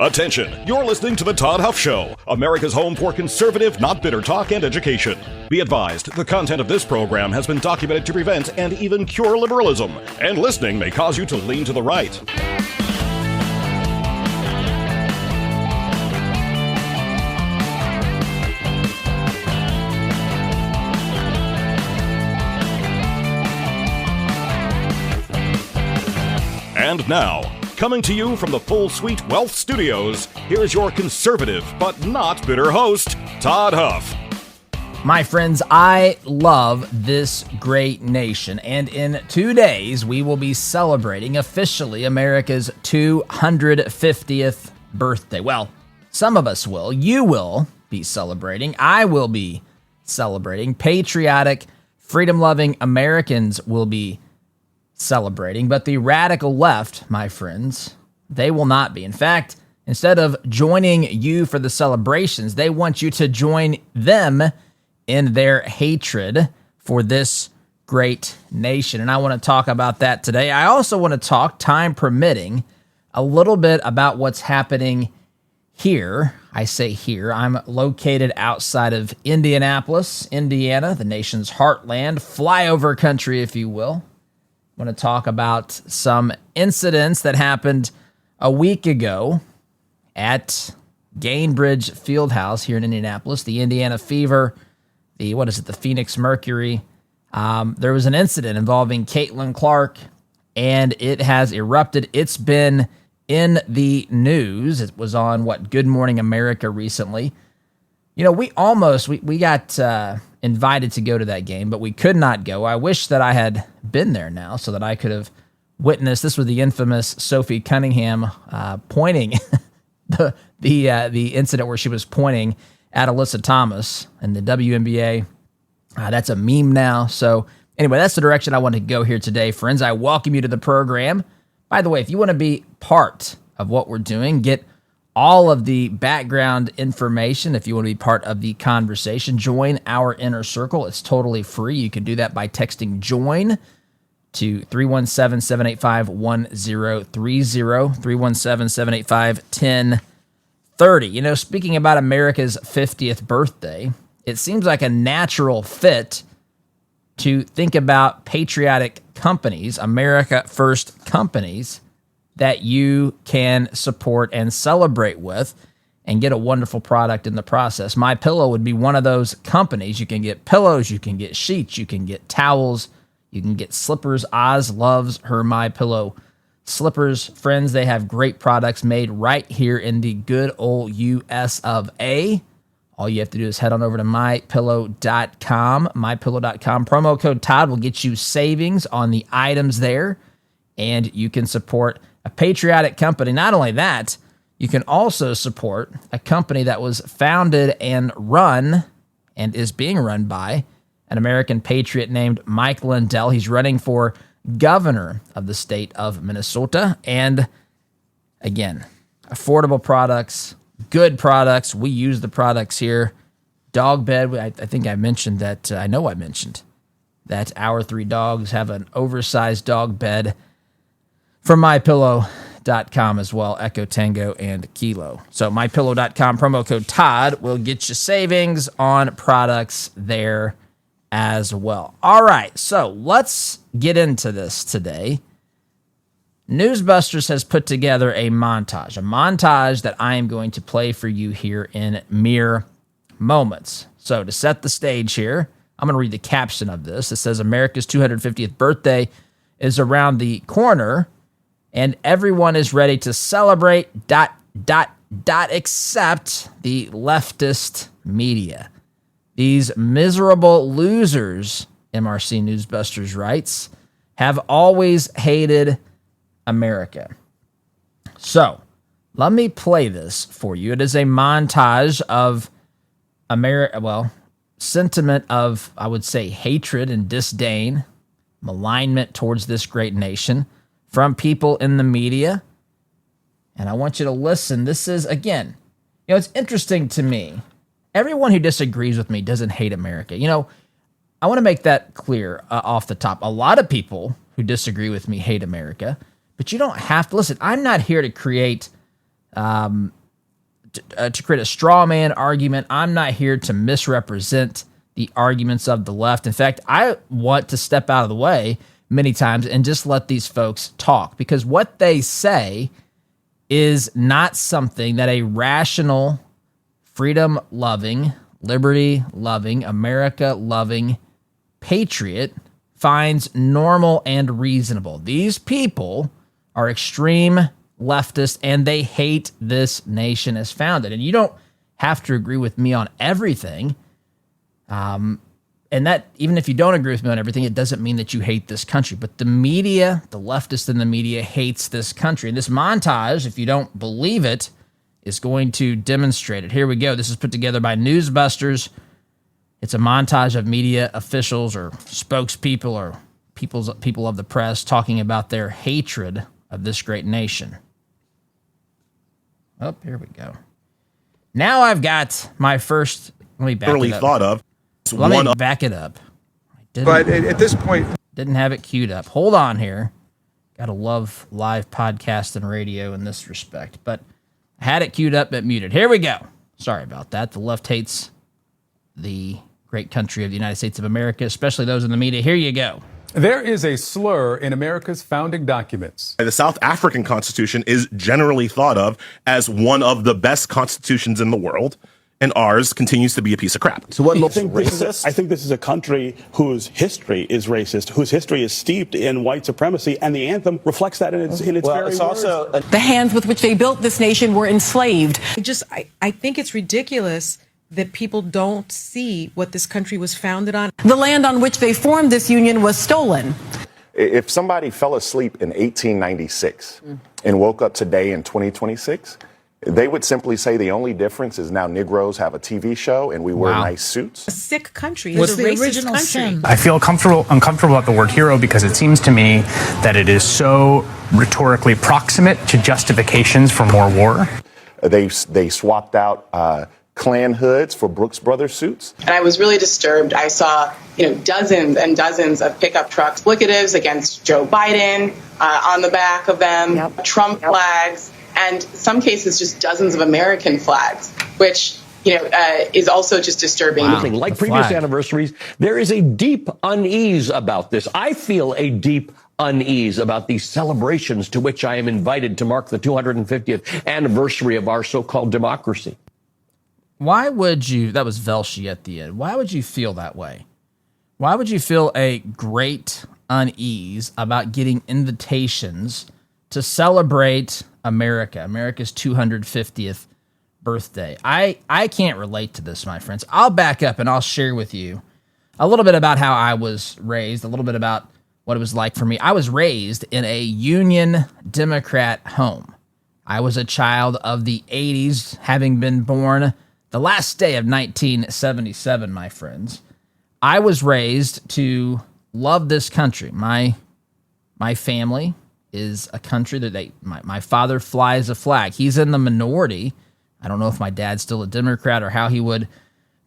Attention, you're listening to The Todd Huff Show, America's home for conservative, not bitter talk and education. Be advised, the content of this program has been documented to prevent and even cure liberalism, and listening may cause you to lean to the right. And now, coming to you from the Full Suite Wealth Studios, here's your conservative but not bitter host, Todd Huff. My friends, I love this great nation, and in 2 days, we will be celebrating officially America's 250th birthday. Well, some of us will. You will be celebrating. I will be celebrating. Patriotic, freedom-loving Americans will be celebrating, but the radical left, my friends, they will not be. In fact, instead of joining you for the celebrations, they want you to join them in their hatred for this great nation. And I want to talk about that today. I also want to talk, time permitting, a little bit about what's happening here. I say here. I'm located outside of Indianapolis, Indiana, the nation's heartland, flyover country, if you will. I want to talk about some incidents that happened a week ago at Gainbridge Fieldhouse here in Indianapolis, the Indiana Fever, the Phoenix Mercury. There was an incident involving Caitlin Clark, and it has erupted. It's been in the news. It was on, Good Morning America recently. You know, we got invited to go to that game, but we could not go. I wish that I had been there now so that I could have witnessed. This was the infamous Sophie Cunningham pointing the incident where she was pointing at Alyssa Thomas in the WNBA. That's a meme now. So anyway, that's the direction I want to go here today, friends. I welcome you to the program. By the way, if you want to be part of what we're doing, get all of the background information. If you want to be part of the conversation, join our inner circle. It's totally free. You can do that by texting JOIN to 317-785-1030, 317-785-1030. You know, speaking about America's 50th birthday, it seems like a natural fit to think about patriotic companies, America First companies, that you can support and celebrate with and get a wonderful product in the process. My Pillow would be one of those companies. You can get pillows, you can get sheets, you can get towels, you can get slippers. Oz loves her My Pillow slippers. Friends, they have great products made right here in the good old US of A. All you have to do is head on over to mypillow.com. Mypillow.com. Promo code Todd will get you savings on the items there, and you can support a patriotic company. Not only that, you can also support a company that was founded and run and is being run by an American patriot named Mike Lindell. He's running for governor of the state of Minnesota. And again, affordable products, good products. We use the products here. Dog bed. I think I mentioned that. I know I mentioned that our 3 dogs have an oversized dog bed from mypillow.com as well, Echo, Tango, and Kilo. So mypillow.com, promo code Todd will get you savings on products there as well. All right, so let's get into this today. NewsBusters has put together a montage that I am going to play for you here in mere moments. So to set the stage here, I'm going to read the caption of this. It says, America's 250th birthday is around the corner, and everyone is ready to celebrate ... except the leftist media. These miserable losers, MRC NewsBusters writes, have always hated America. So, let me play this for you. It is a montage of sentiment of, I would say, hatred and disdain, malignment towards this great nation from people in the media. And I want you to listen. This is, again, it's interesting to me. Everyone who disagrees with me doesn't hate America. I want to make that clear off the top. A lot of people who disagree with me hate America, but you don't have to listen. I'm not here to create to create a straw man argument. I'm not here to misrepresent the arguments of the left. In fact, I want to step out of the way many times and just let these folks talk, because what they say is not something that a rational, freedom-loving, liberty-loving, America-loving patriot finds normal and reasonable. These people are extreme leftists, and they hate this nation as founded. And you don't have to agree with me on everything. And that, even if you don't agree with me on everything, it doesn't mean that you hate this country. But the media, the leftists in the media, hates this country. And this montage, if you don't believe it, is going to demonstrate it. Here we go. This is put together by NewsBusters. It's a montage of media officials or spokespeople or people of the press talking about their hatred of this great nation. Oh, here we go. Now I've got my first. Let me back it up. Thought of. Let me back it up. But at this point, didn't have it queued up. Hold on here. Gotta love live podcast and radio in this respect. But I had it queued up but muted. Here we go. Sorry about that. The left hates the great country of the United States of America, especially those in the media. Here you go. there is a slur in America's founding documents. The South African Constitution is generally thought of as one of the best constitutions in the world, and ours continues to be a piece of crap. So what looks racist? I think this is a country whose history is racist, whose history is steeped in white supremacy, and the anthem reflects that in its very words. The hands with which they built this nation were enslaved. I think it's ridiculous that people don't see what this country was founded on. The land on which they formed this union was stolen. If somebody fell asleep in 1896 and woke up today in 2026, they would simply say the only difference is now Negroes have a TV show and we wear nice suits. A sick country. What's it's a the racist original country. sin? I feel uncomfortable about the word hero because it seems to me that it is so rhetorically proximate to justifications for more war. They swapped out Klan hoods for Brooks Brothers suits. And I was really disturbed. I saw, dozens and dozens of pickup trucks, explicatives against Joe Biden on the back of them, Trump flags, and some cases just dozens of American flags, which is also just disturbing. Like previous anniversaries, there is a deep unease about this. I feel a deep unease about these celebrations to which I am invited to mark the 250th anniversary of our so-called democracy. Why would you, that was Velshi at the end, why would you feel that way? Why would you feel a great unease about getting invitations to celebrate America's 250th birthday? I can't relate to this, my friends. I'll back up and I'll share with you a little bit about how I was raised, a little bit about what it was like for me. I was raised in a Union Democrat home. I was a child of the 80s, having been born the last day of 1977, my friends. I was raised to love this country. My family is a country that my father flies a flag. He's in the minority. I don't know if my dad's still a Democrat or how he would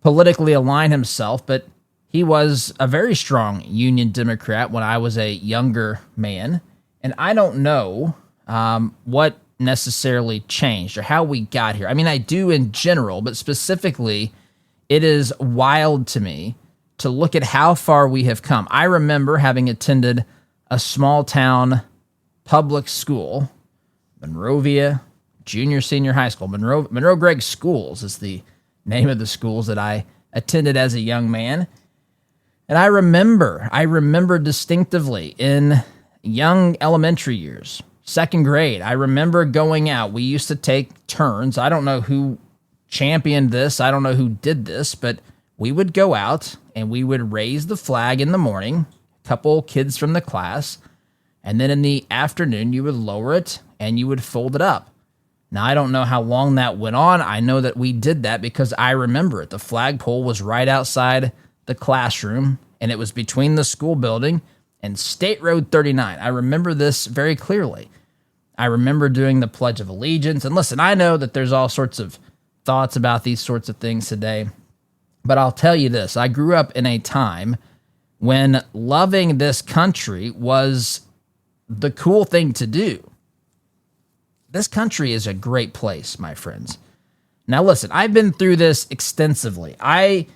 politically align himself, but he was a very strong Union Democrat when I was a younger man. And I don't know what necessarily changed or how we got here. I mean, I do in general, but specifically, it is wild to me to look at how far we have come. I remember having attended a small town public school, Monrovia Senior High School. Monroe Gregg Schools is the name of the schools that I attended as a young man. And I remember distinctively in young elementary years, second grade, I remember going out. We used to take turns. I don't know who championed this. I don't know who did this, but we would go out and we would raise the flag in the morning, a couple kids from the class, and then in the afternoon, you would lower it and you would fold it up. Now, I don't know how long that went on. I know that we did that because I remember it. The flagpole was right outside the classroom, and it was between the school building and State Road 39. I remember this very clearly. I remember doing the Pledge of Allegiance. And listen, I know that there's all sorts of thoughts about these sorts of things today, but I'll tell you this. I grew up in a time when loving this country was the cool thing to do. this country is a great place, my friends. Now, listen, I've been through this extensively. I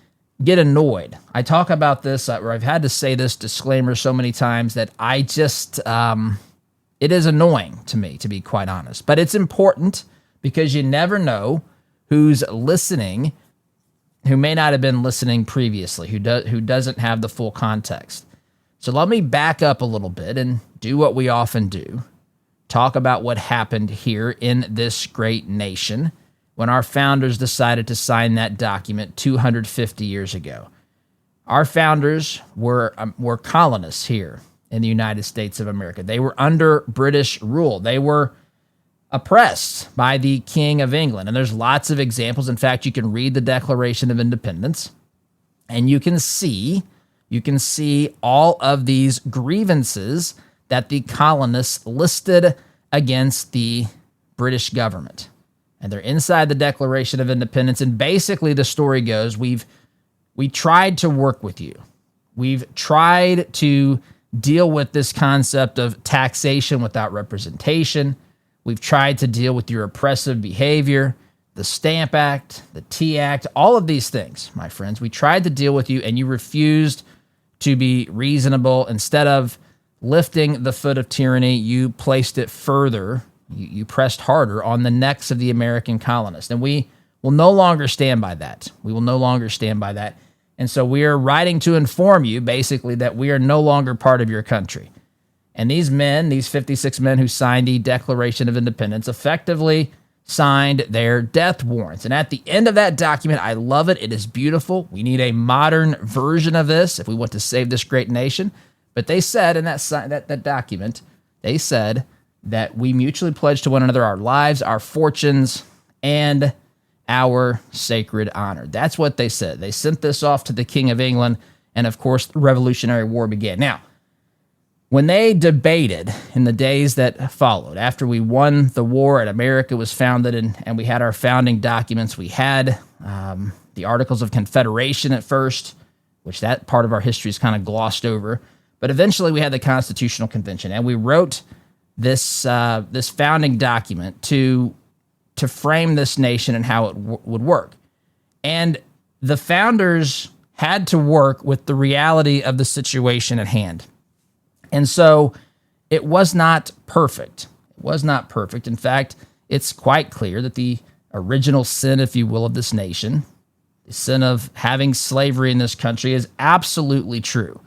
get annoyed. I talk about this, or I've had to say this disclaimer so many times that I just, it is annoying to me, to be quite honest. But it's important because you never know who's listening, who may not have been listening previously, who doesn't have the full context. So let me back up a little bit and do what we often do. Talk about what happened here in this great nation when our founders decided to sign that document 250 years ago. Our founders were colonists here in the United States of America. They were under British rule. They were oppressed by the King of England. And there's lots of examples. In fact, you can read the Declaration of Independence and you can see all of these grievances that the colonists listed against the British government. And they're inside the Declaration of Independence. And basically the story goes, we tried to work with you. We've tried to deal with this concept of taxation without representation. We've tried to deal with your oppressive behavior, the Stamp Act, the Tea Act, all of these things, my friends. We tried to deal with you and you refused to be reasonable. Instead of lifting the foot of tyranny, you placed it further. You pressed harder on the necks of the American colonists. And we will no longer stand by that. We will no longer stand by that. And so we are writing to inform you, basically, that we are no longer part of your country. And these men, these 56 men who signed the Declaration of Independence, effectively signed their death warrants. And at the end of that document, I love it. It is beautiful. We need a modern version of this if we want to save this great nation. But they said in that document, they said that we mutually pledge to one another our lives, our fortunes, and our sacred honor. That's what they said. They sent this off to the King of England, and of course, the Revolutionary War began. Now, when they debated in the days that followed, after we won the war and America was founded and we had our founding documents, we had the Articles of Confederation at first, which that part of our history is kind of glossed over. But eventually we had the Constitutional Convention, and we wrote this founding document to frame this nation and how it would work. And the founders had to work with the reality of the situation at hand. And so it was not perfect. It was not perfect. In fact, it's quite clear that the original sin, if you will, of this nation, the sin of having slavery in this country, is absolutely true.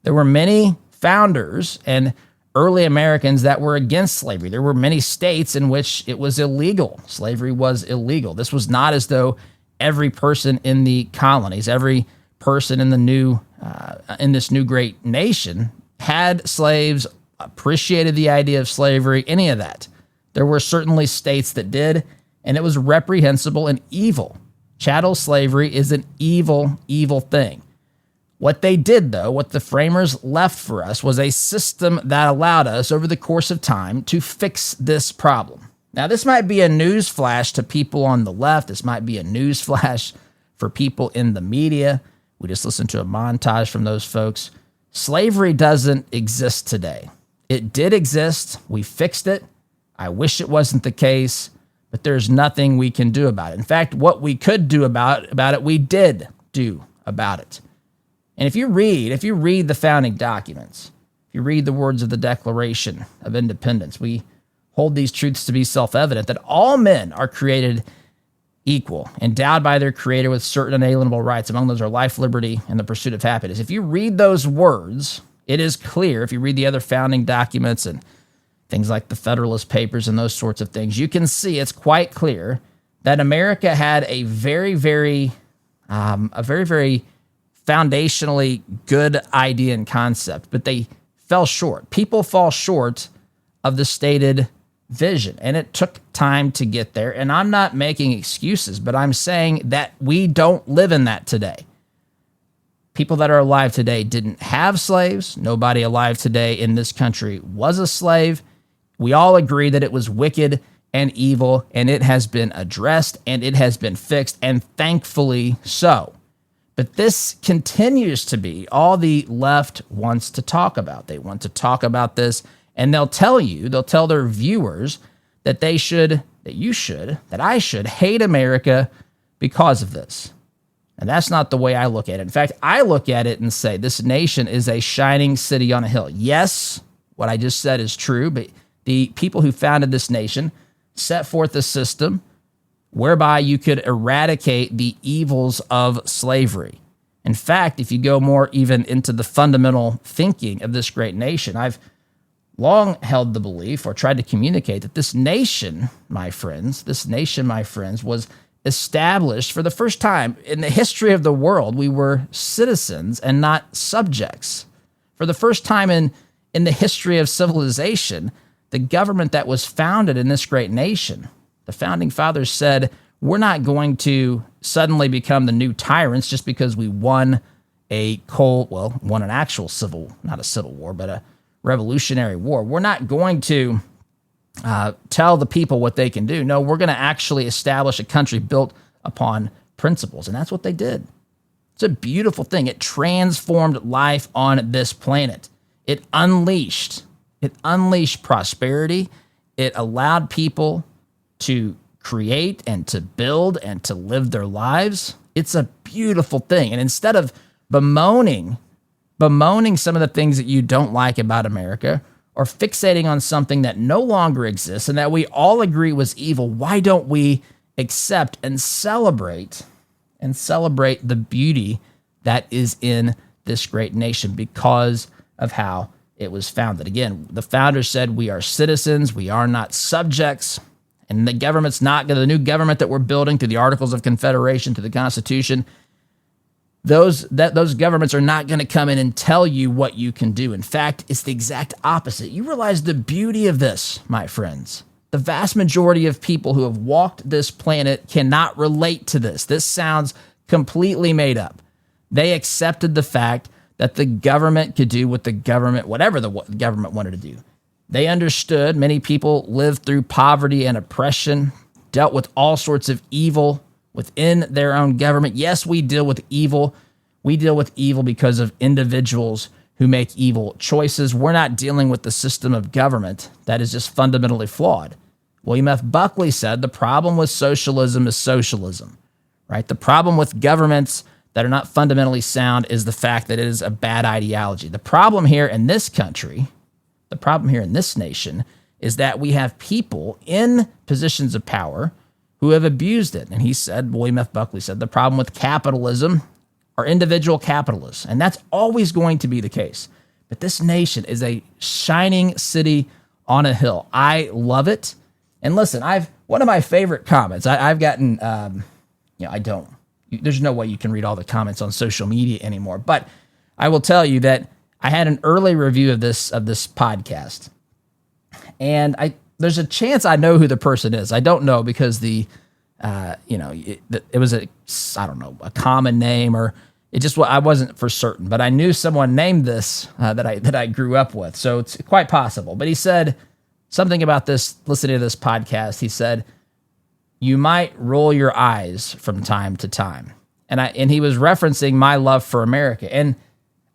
There were many founders and early Americans that were against slavery. There were many states in which it was illegal. Slavery was illegal. This was not as though every person in the colonies, every person in in this new great nation had slaves, appreciated the idea of slavery, any of that. There were certainly states that did, and it was reprehensible and evil. Chattel slavery is an evil, evil thing. What they did, though, what the framers left for us, was a system that allowed us, over the course of time, to fix this problem. Now, this might be a news flash to people on the left. This might be a news flash for people in the media. We just listened to a montage from those folks. Slavery doesn't exist today. It did exist. We fixed it. I wish it wasn't the case, but there's nothing we can do about it. In fact, what we could do about it, we did do about it. And if you read the founding documents, if you read the words of the Declaration of Independence, we hold these truths to be self-evident, that all men are created equal, endowed by their Creator with certain inalienable rights. Among those are life, liberty, and the pursuit of happiness. If you read those words, it is clear. If you read the other founding documents and things like the Federalist Papers and those sorts of things, you can see it's quite clear that America had a very, very foundationally good idea and concept, but they fell short. People fall short of the stated vision, and it took time to get there. And I'm not making excuses, but I'm saying that we don't live in that today. People that are alive today didn't have slaves. Nobody alive today in this country was a slave. We all agree that it was wicked and evil, and it has been addressed and it has been fixed, and thankfully so. But this continues to be all the left wants to talk about. They want to talk about this, and they'll tell their viewers that I should hate America because of this. And that's not the way I look at it. In fact, I look at it and say this nation is a shining city on a hill. Yes, what I just said is true, but the people who founded this nation set forth a system whereby you could eradicate the evils of slavery. In fact, if you go more even into the fundamental thinking of this great nation, I've long held the belief or tried to communicate that this nation, my friends, was established for the first time in the history of the world. We were citizens and not subjects. For the first time in the history of civilization, the government that was founded in this great nation, the founding fathers said, we're not going to suddenly become the new tyrants just because we won an actual not a civil war, but a revolutionary war. We're not going to tell the people what they can do. No, we're going to actually establish a country built upon principles. And that's what they did. It's a beautiful thing. It transformed life on this planet. It unleashed prosperity. It allowed people to create and to build and to live their lives. It's a beautiful thing. And instead of bemoaning some of the things that you don't like about America, or fixating on something that no longer exists and that we all agree was evil, why don't we accept and celebrate the beauty that is in this great nation because of how it was founded? Again, the founders said we are citizens, we are not subjects, and the government's not going to, the new government that we're building through the Articles of Confederation, to the Constitution, those governments are not going to come in and tell you what you can do. In fact, it's the exact opposite. You realize the beauty of this, my friends. The vast majority of people who have walked this planet cannot relate to this. This sounds completely made up. They accepted the fact that the government could do whatever the government wanted to do. They understood many people lived through poverty and oppression, dealt with all sorts of evil within their own government. Yes, we deal with evil. We deal with evil because of individuals who make evil choices. We're not dealing with the system of government that is just fundamentally flawed. William F. Buckley said the problem with socialism is socialism, right? The problem with governments that are not fundamentally sound is the fact that it is a bad ideology. The problem here in this country, the problem here in this nation, is that we have people in positions of power who have abused it. And he said, William F. Buckley said, the problem with capitalism are individual capitalists. And that's always going to be the case. But this nation is a shining city on a hill. I love it. And listen, one of my favorite comments, I've gotten, there's no way you can read all the comments on social media anymore. But I will tell you that I had an early review of this podcast. And there's a chance I know who the person is. I don't know because it was a common name, or I wasn't for certain, but I knew someone named this that I grew up with. So it's quite possible. But he said something about this, listening to this podcast. He said, you might roll your eyes from time to time. And he was referencing my love for America. And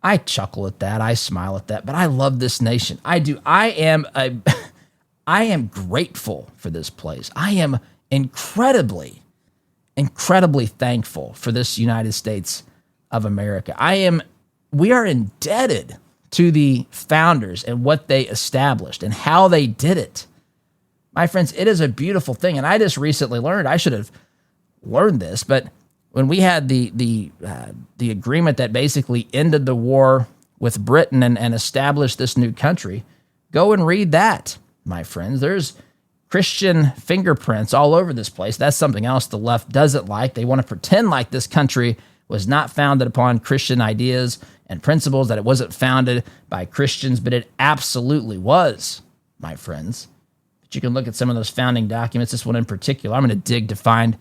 I chuckle at that. I smile at that, but I love this nation. I do. I am grateful for this place. I am incredibly, incredibly thankful for this United States of America. We are indebted to the founders and what they established and how they did it. My friends, it is a beautiful thing. And I just recently learned, I should have learned this, but when we had the agreement that basically ended the war with Britain and established this new country, go and read that, my friends. There's Christian fingerprints all over this place. That's something else the left doesn't like. They want to pretend like this country was not founded upon Christian ideas and principles, that it wasn't founded by Christians, but it absolutely was, my friends. But you can look at some of those founding documents, this one in particular. I'm going to dig to find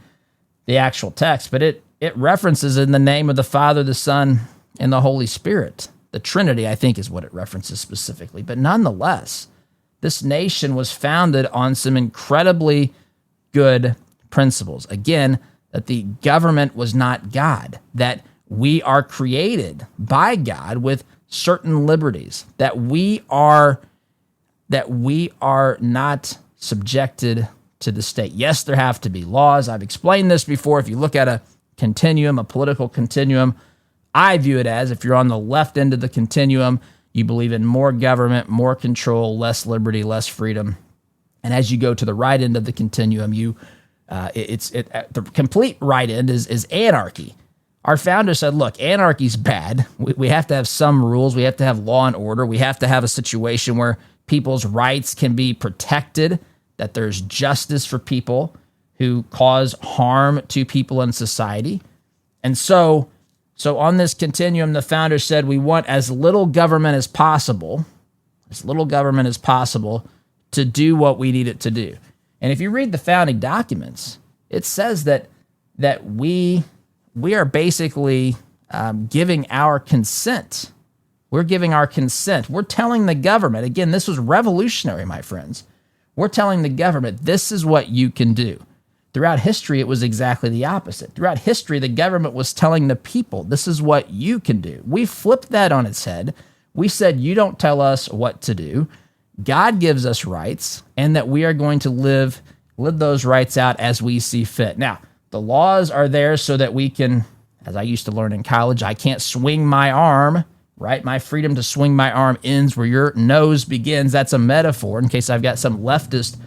the actual text, but it references in the name of the Father, the Son, and the Holy Spirit. The Trinity, I think, is what it references specifically. But nonetheless, this nation was founded on some incredibly good principles. Again, that the government was not God, that we are created by God with certain liberties, that we are not subjected to the state. Yes, there have to be laws. I've explained this before. If you look at a continuum, a political continuum, I view it as if you're on the left end of the continuum, you believe in more government, more control, less liberty, less freedom. And as you go to the right end of the continuum, the complete right end is anarchy. Our founder said, look, anarchy's bad. We have to have some rules. We have to have law and order. We have to have a situation where people's rights can be protected, that there's justice for people who cause harm to people in society. And so on this continuum, the founder said we want as little government as possible to do what we need it to do. And if you read the founding documents, it says that we are basically giving our consent. We're giving our consent. We're telling the government, again, this was revolutionary, my friends. We're telling the government, this is what you can do. Throughout history, it was exactly the opposite. Throughout history, the government was telling the people, this is what you can do. We flipped that on its head. We said, you don't tell us what to do. God gives us rights, and that we are going to live those rights out as we see fit. Now, the laws are there so that we can, as I used to learn in college, I can't swing my arm, right? My freedom to swing my arm ends where your nose begins. That's a metaphor in case I've got some leftist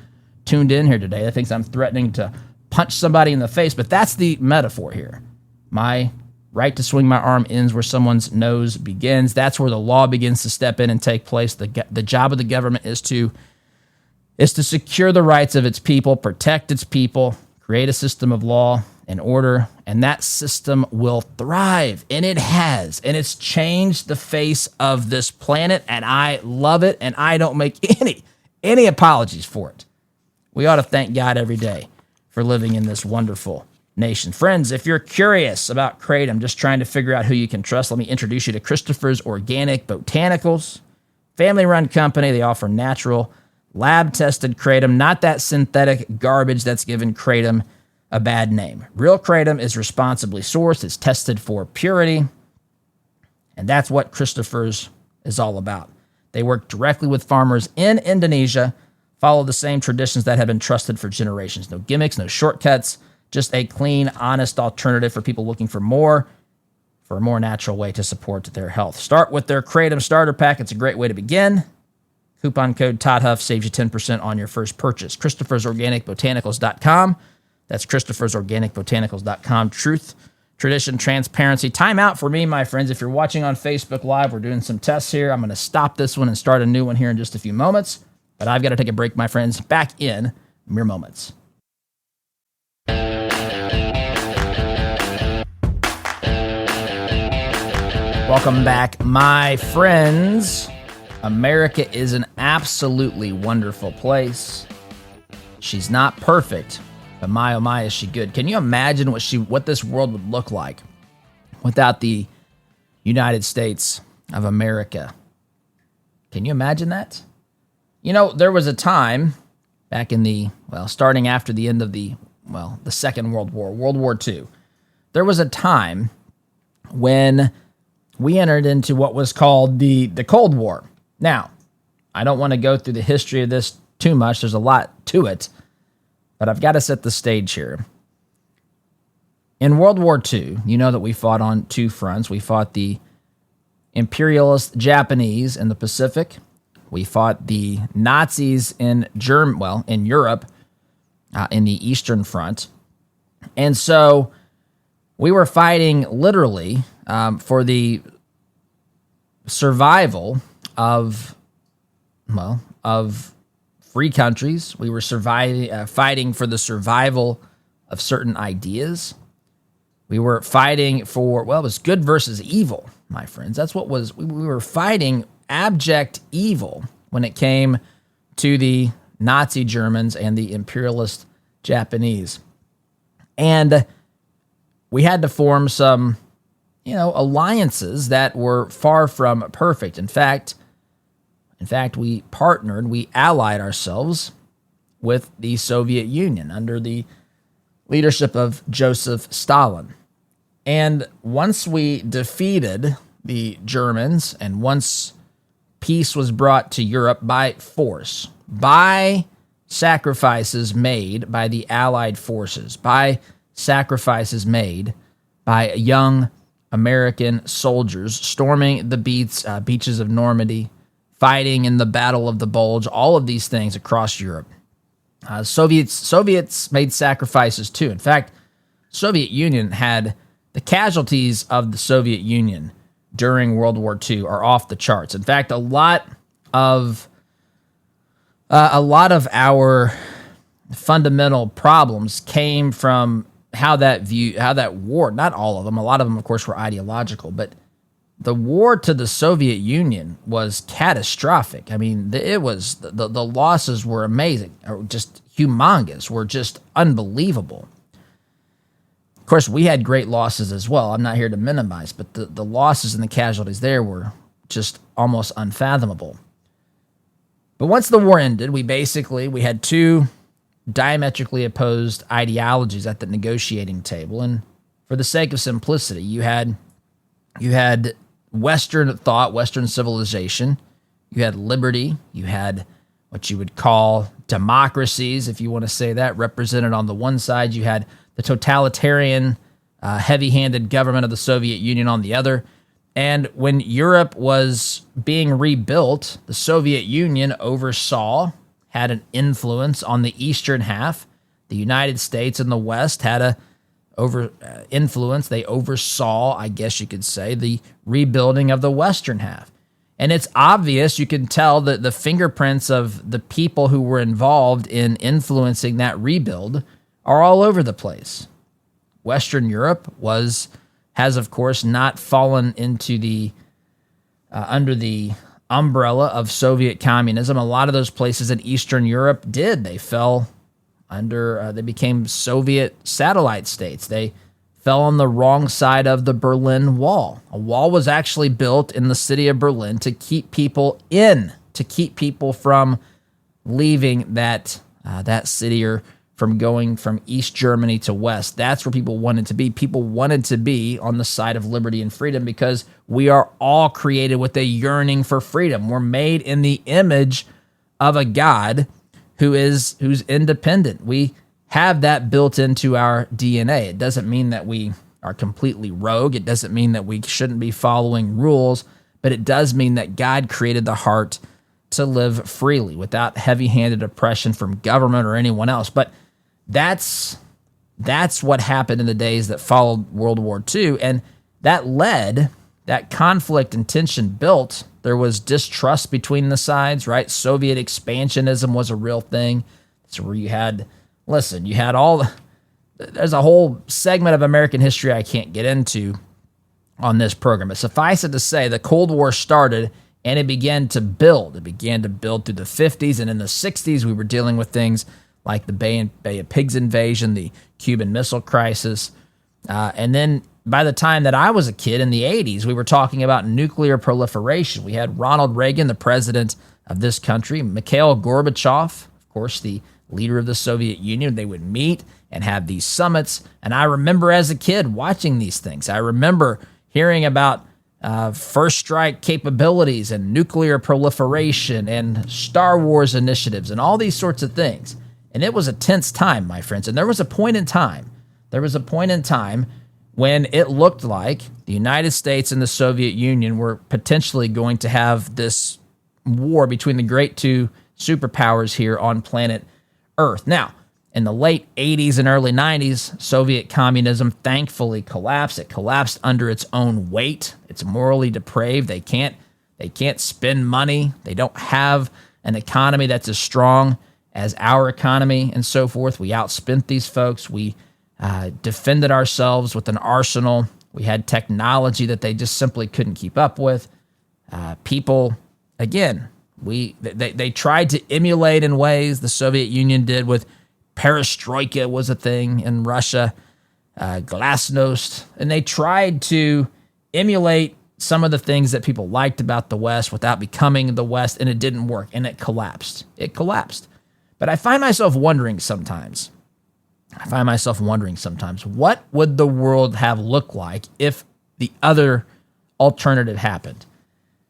tuned in here today that thinks I'm threatening to punch somebody in the face, but that's the metaphor here. My right to swing my arm ends where someone's nose begins. That's where the law begins to step in and take place. The job of the government is to secure the rights of its people, protect its people, create a system of law and order, and that system will thrive. And it has, and it's changed the face of this planet, and I love it, and I don't make any apologies for it. We ought to thank God every day for living in this wonderful nation. Friends, if you're curious about Kratom, just trying to figure out who you can trust, let me introduce you to Christopher's Organic Botanicals. Family-run company. They offer natural, lab-tested Kratom, not that synthetic garbage that's given Kratom a bad name. Real Kratom is responsibly sourced. It's tested for purity. And that's what Christopher's is all about. They work directly with farmers in Indonesia, follow the same traditions that have been trusted for generations. No gimmicks, no shortcuts, just a clean, honest alternative for people looking for a more natural way to support their health. Start with their Kratom Starter Pack. It's a great way to begin. Coupon code ToddHuff saves you 10% on your first purchase. Christopher'sOrganicBotanicals.com. That's Christopher'sOrganicBotanicals.com. Truth, tradition, transparency. Time out for me, my friends. If you're watching on Facebook Live, we're doing some tests here. I'm going to stop this one and start a new one here in just a few moments. But I've got to take a break, my friends. Back in mere moments. Welcome back, my friends. America is an absolutely wonderful place. She's not perfect, but my oh my is she good. Can you imagine what this world would look like without the United States of America? Can you imagine that? You know, there was a time back in starting after the end of the Second World War, World War II, there was a time when we entered into what was called the Cold War. Now, I don't want to go through the history of this too much. There's a lot to it, but I've got to set the stage here. In World War II, you know that we fought on two fronts. We fought the imperialist Japanese in the Pacific. We fought the Nazis in Europe, in the Eastern Front. And so we were fighting literally for the survival of free countries. We were fighting for the survival of certain ideas. We were fighting for, it was good versus evil, my friends. That's what we were fighting abject evil when it came to the Nazi Germans and the imperialist Japanese. And we had to form some, alliances that were far from perfect. In fact, we allied ourselves with the Soviet Union under the leadership of Joseph Stalin. And once we defeated the Germans and once peace was brought to Europe by force, by sacrifices made by the Allied forces, by sacrifices made by young American soldiers storming the beaches of Normandy, fighting in the Battle of the Bulge, all of these things across Europe. Soviets made sacrifices too. In fact, Soviet Union had the casualties of the Soviet Union during World War II are off the charts. In fact, a lot of our fundamental problems came from how that war, not all of them, a lot of them, of course, were ideological, but the war to the Soviet Union was catastrophic. I mean, it was, the losses were amazing, or just humongous, were just unbelievable. Of course, we had great losses as well. I'm not here to minimize, but the losses and the casualties there were just almost unfathomable. But once the war ended, we had two diametrically opposed ideologies at the negotiating table. And for the sake of simplicity, you had Western thought, Western civilization. You had liberty. You had what you would call democracies, if you want to say that, represented on the one side. You had the totalitarian, heavy-handed government of the Soviet Union on the other. And when Europe was being rebuilt, the Soviet Union had an influence on the eastern half. The United States and the West had influence. They oversaw, I guess you could say, the rebuilding of the western half. And it's obvious, you can tell that the fingerprints of the people who were involved in influencing that rebuild are all over the place. Western Europe has of course not fallen into the under the umbrella of Soviet communism. A lot of those places in Eastern Europe did. They fell under, they became Soviet satellite states. They fell on the wrong side of the Berlin Wall. A wall was actually built in the city of Berlin to keep people in, to keep people from leaving that city, or from going from East Germany to West. That's where people wanted to be. People wanted to be on the side of liberty and freedom because we are all created with a yearning for freedom. We're made in the image of a God who's independent. We have that built into our DNA. It doesn't mean that we are completely rogue. It doesn't mean that we shouldn't be following rules, but it does mean that God created the heart to live freely without heavy-handed oppression from government or anyone else. But that's what happened in the days that followed World War II, and that conflict and tension built. There was distrust between the sides, right? Soviet expansionism was a real thing. It's where there's a whole segment of American history I can't get into on this program, but suffice it to say, the Cold War started and it began to build. It began to build through the 50s, and in the 60s, we were dealing with things like the Bay of Pigs invasion, the Cuban Missile Crisis. And then by the time that I was a kid in the 80s, we were talking about nuclear proliferation. We had Ronald Reagan, the president of this country, Mikhail Gorbachev, of course, the leader of the Soviet Union. They would meet and have these summits. And I remember as a kid watching these things. I remember hearing about first strike capabilities and nuclear proliferation and Star Wars initiatives and all these sorts of things. And it was a tense time, my friends. And there was a point in time when it looked like the United States and the Soviet Union were potentially going to have this war between the great two superpowers here on planet Earth. Now, in the late 80s and early 90s, Soviet communism thankfully collapsed. It collapsed under its own weight. It's morally depraved. They can't spend money. They don't have an economy that's as strong as our economy and so forth. We outspent these folks. We defended ourselves with an arsenal. We had technology that they just simply couldn't keep up with. People, again, they tried to emulate in ways the Soviet Union did with perestroika was a thing in Russia, glasnost, and they tried to emulate some of the things that people liked about the West without becoming the West, and it didn't work, and it collapsed. But I find myself wondering sometimes, what would the world have looked like if the other alternative happened?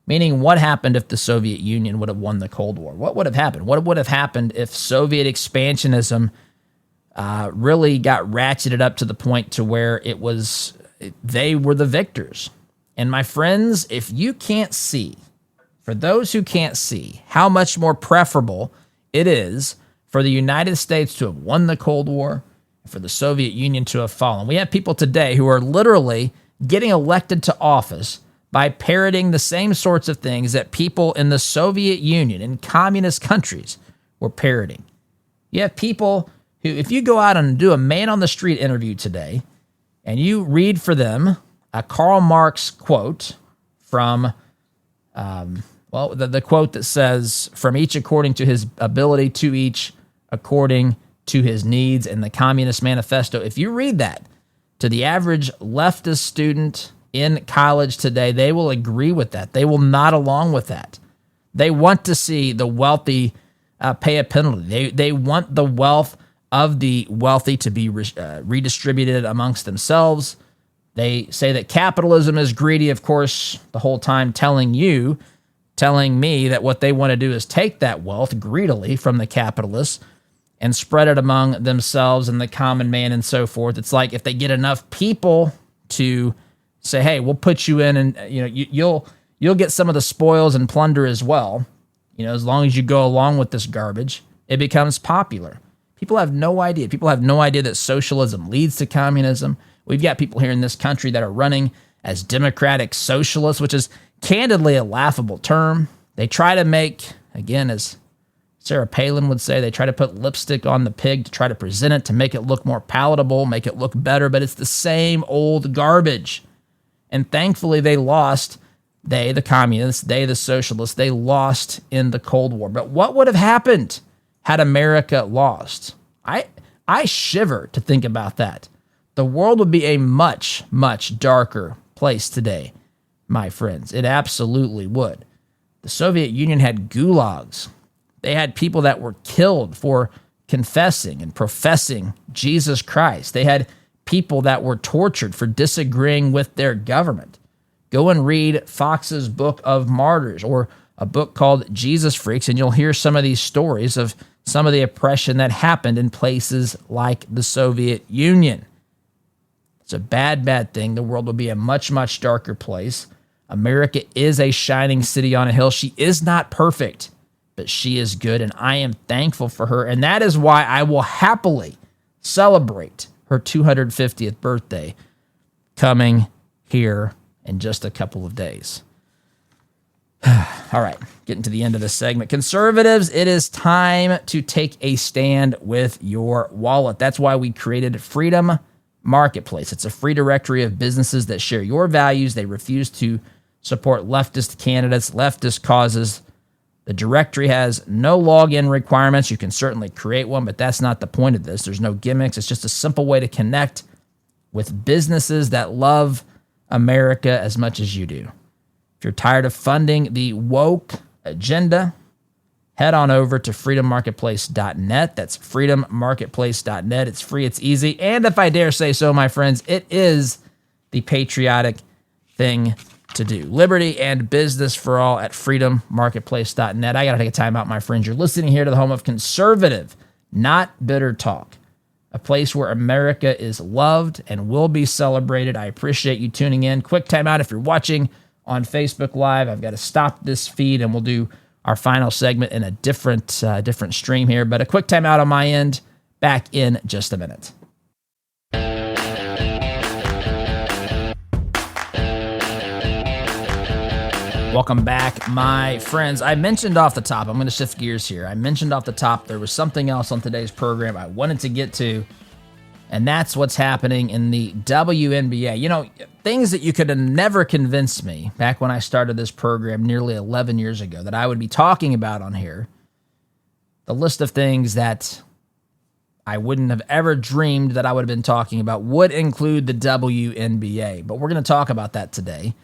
Meaning, what happened if the Soviet Union would have won the Cold War? What would have happened? What would have happened if Soviet expansionism really got ratcheted up to the point to where they were the victors? And my friends, if you can't see, for those who can't see how much more preferable it is for the United States to have won the Cold War, and for the Soviet Union to have fallen. We have people today who are literally getting elected to office by parroting the same sorts of things that people in the Soviet Union and communist countries were parroting. You have people who, if you go out and do a man-on-the-street interview today, and you read for them a Karl Marx quote from, the quote that says, "From each according to his ability, to each according to his needs," in the Communist Manifesto. If you read that to the average leftist student in college today, they will agree with that. They will nod along with that. They want to see the wealthy pay a penalty. They want the wealth of the wealthy to be redistributed amongst themselves. They say that capitalism is greedy, of course, the whole time telling me that what they want to do is take that wealth greedily from the capitalists and spread it among themselves and the common man and so forth. It's like if they get enough people to say, "Hey, we'll put you in, and you'll get some of the spoils and plunder as well. As long as you go along with this garbage," it becomes popular. People have no idea. People have no idea that socialism leads to communism. We've got people here in this country that are running as democratic socialists, which is candidly a laughable term. They try to make, again, as Sarah Palin would say, they try to put lipstick on the pig to try to present it, to make it look more palatable, make it look better, but it's the same old garbage. And thankfully they lost, the communists, the socialists, they lost in the Cold War. But what would have happened had America lost? I shiver to think about that. The world would be a much, much darker place today, my friends. It absolutely would. The Soviet Union had gulags. They had people that were killed for confessing and professing Jesus Christ. They had people that were tortured for disagreeing with their government. Go and read Fox's Book of Martyrs, or a book called Jesus Freaks, and you'll hear some of these stories of some of the oppression that happened in places like the Soviet Union. It's a bad, bad thing. The world will be a much, much darker place. America is a shining city on a hill. She is not perfect, but she is good, and I am thankful for her. And that is why I will happily celebrate her 250th birthday coming here in just a couple of days. All right, getting to the end of this segment. Conservatives, it is time to take a stand with your wallet. That's why we created Freedom Marketplace. It's a free directory of businesses that share your values. They refuse to support leftist candidates, leftist causes. The directory has no login requirements. You can certainly create one, but that's not the point of this. There's no gimmicks. It's just a simple way to connect with businesses that love America as much as you do. If you're tired of funding the woke agenda, head on over to freedommarketplace.net. That's freedommarketplace.net. It's free, it's easy, and if I dare say so, my friends, it is the patriotic thing to do. Liberty and business for all at freedommarketplace.net. I got to take a time out, my friends. You're listening here to the home of conservative, not bitter talk, a place where America is loved and will be celebrated. I appreciate you tuning in. Quick time out if you're watching on Facebook Live. I've got to stop this feed, and we'll do our final segment in a different stream here. But a quick time out on my end. Back in just a minute. Welcome back, my friends. I mentioned off the top, I'm going to shift gears here. I mentioned off the top there was something else on today's program I wanted to get to, and that's what's happening in the WNBA. Things that you could have never convinced me back when I started this program nearly 11 years ago that I would be talking about on here. The list of things that I wouldn't have ever dreamed that I would have been talking about would include the WNBA, but we're going to talk about that today.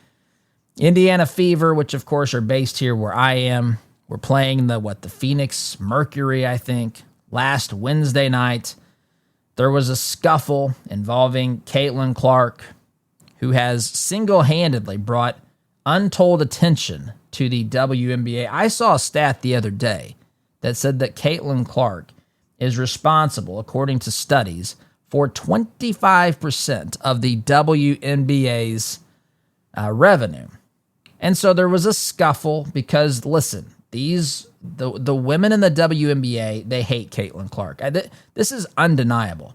Indiana Fever, which of course are based here where I am. We're playing the Phoenix Mercury, I think. Last Wednesday night, there was a scuffle involving Caitlin Clark, who has single-handedly brought untold attention to the WNBA. I saw a stat the other day that said that Caitlin Clark is responsible, according to studies, for 25% of the WNBA's revenue. And so there was a scuffle because, listen, the women in the WNBA, they hate Caitlin Clark. This is undeniable.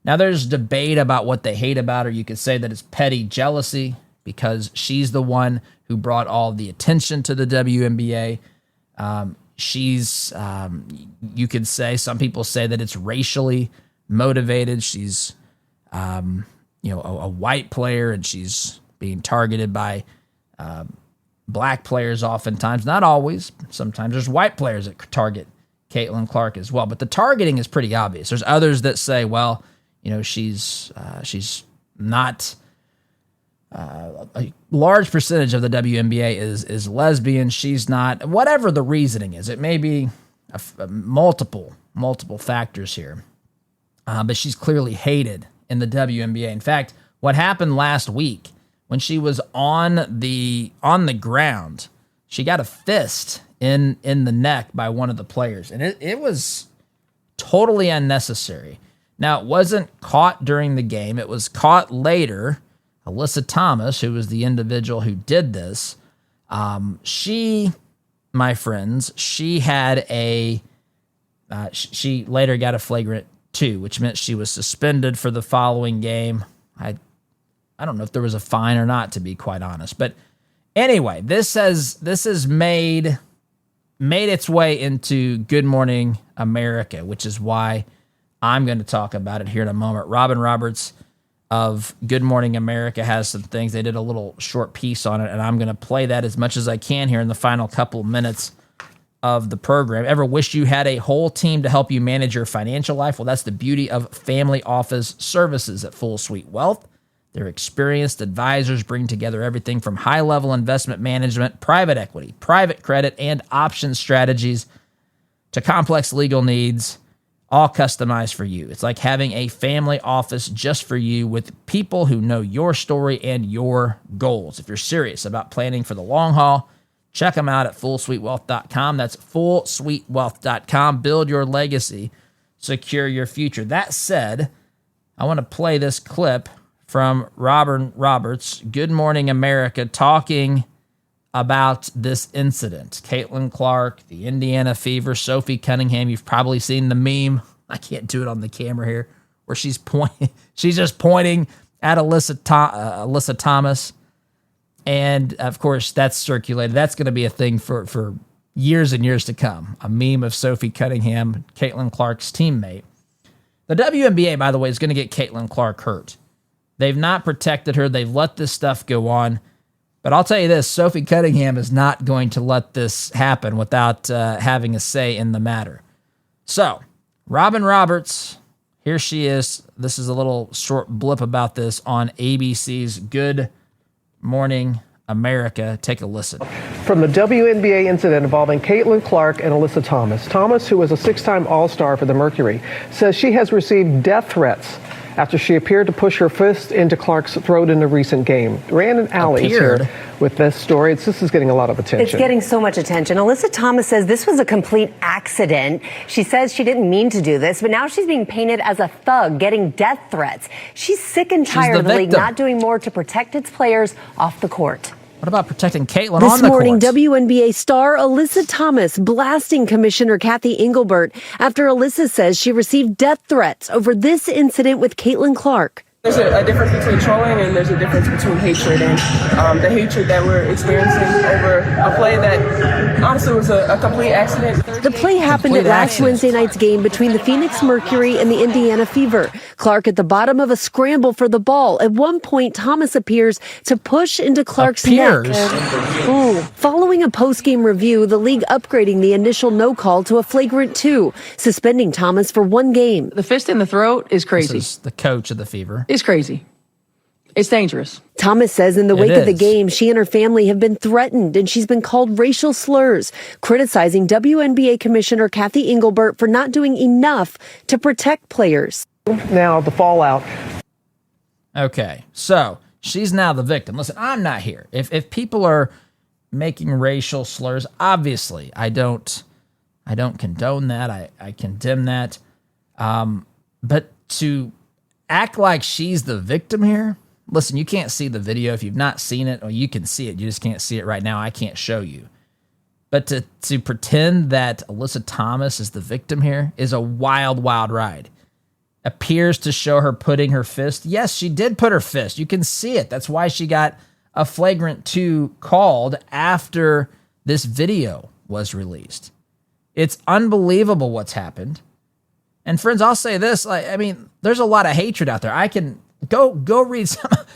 Now, there's debate about what they hate about her. You could say that it's petty jealousy because she's the one who brought all the attention to the WNBA. You could say, some people say that it's racially motivated. She's, a white player, and she's being targeted by black players oftentimes. Not always. Sometimes there's white players that target Caitlin Clark as well. But the targeting is pretty obvious. There's others that say, well, she's not. A large percentage of the WNBA is lesbian. She's not. Whatever the reasoning is, it may be multiple factors here. But she's clearly hated in the WNBA. In fact, what happened last week when she was on the ground, she got a fist in the neck by one of the players, and it was totally unnecessary. Now, it wasn't caught during the game. It was caught later. Alyssa Thomas, who was the individual who did this, she had she later got a flagrant 2, which meant she was suspended for the following game. I don't know if there was a fine or not, to be quite honest. But anyway, this has made its way into Good Morning America, which is why I'm going to talk about it here in a moment. Robin Roberts of Good Morning America has some things. They did a little short piece on it, and I'm going to play that as much as I can here in the final couple minutes of the program. Ever wish you had a whole team to help you manage your financial life? Well, that's the beauty of Family Office Services at Full Suite Wealth. Their experienced advisors bring together everything from high-level investment management, private equity, private credit, and option strategies to complex legal needs, all customized for you. It's like having a family office just for you with people who know your story and your goals. If you're serious about planning for the long haul, check them out at fullsuitewealth.com. That's fullsuitewealth.com. Build your legacy. Secure your future. That said, I want to play this clip from Robin Roberts, Good Morning America, talking about this incident. Caitlin Clark, the Indiana Fever, Sophie Cunningham. You've probably seen the meme. I can't do it on the camera here, where she's just pointing at Alyssa Thomas. And of course, that's circulated. That's going to be a thing for years and years to come. A meme of Sophie Cunningham, Caitlin Clark's teammate. The WNBA, by the way, is going to get Caitlin Clark hurt. They've not protected her. They've let this stuff go on. But I'll tell you this, Sophie Cunningham is not going to let this happen without having a say in the matter. So, Robin Roberts, here she is. This is a little short blip about this on ABC's Good Morning America. Take a listen. From the WNBA incident involving Caitlin Clark and Alyssa Thomas. Thomas, who was a 6-time All-Star for the Mercury, says she has received death threats after she appeared to push her fist into Clark's throat in a recent game. Rhiannon Alley is here with this story. This is getting a lot of attention. It's getting so much attention. Alyssa Thomas says this was a complete accident. She says she didn't mean to do this, but now she's being painted as a thug, getting death threats. She's sick and tired of the league not doing more to protect its players off the court. What about protecting Caitlin on the court? This morning, WNBA star Alyssa Thomas blasting Commissioner Kathy Engelbert after Alyssa says she received death threats over this incident with Caitlin Clark. There's a difference between trolling and there's a difference between hatred, and the hatred that we're experiencing over a play that honestly was a complete accident. The play happened at last Wednesday night's game between the Phoenix Mercury and the Indiana Fever. Clark at the bottom of a scramble for the ball. At one point, Thomas appears to push into Clark's neck. Ooh. Following a post-game review, the league upgrading the initial no call to a flagrant 2, suspending Thomas for 1 game. The fist in the throat is crazy. This is the coach of the Fever. It's crazy. It's dangerous. Thomas says in the wake of the game, she and her family have been threatened and she's been called racial slurs, criticizing WNBA Commissioner Kathy Engelbert for not doing enough to protect players. Now the fallout. Okay, so she's now the victim. Listen, I'm not here. If people are making racial slurs. Obviously, I don't condone that. I condemn that. But to act like she's the victim here, listen, you can't see the video. If you've not seen it, or you can see it, you just can't see it right now. I can't show you. But to pretend that Alyssa Thomas is the victim here is a wild, wild ride. Appears to show her putting her fist. Yes, she did put her fist. You can see it. That's why she got a flagrant 2 called after this video was released. It's unbelievable what's happened. And friends, I'll say this. There's a lot of hatred out there. I can go read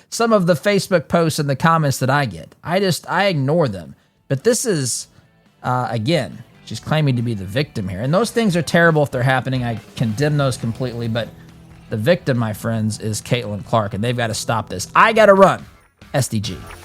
some of the Facebook posts and the comments that I get. I ignore them. But this is, again, she's claiming to be the victim here. And those things are terrible if they're happening. I condemn those completely. But the victim, my friends, is Caitlin Clark, and they've got to stop this. I got to run. SDG.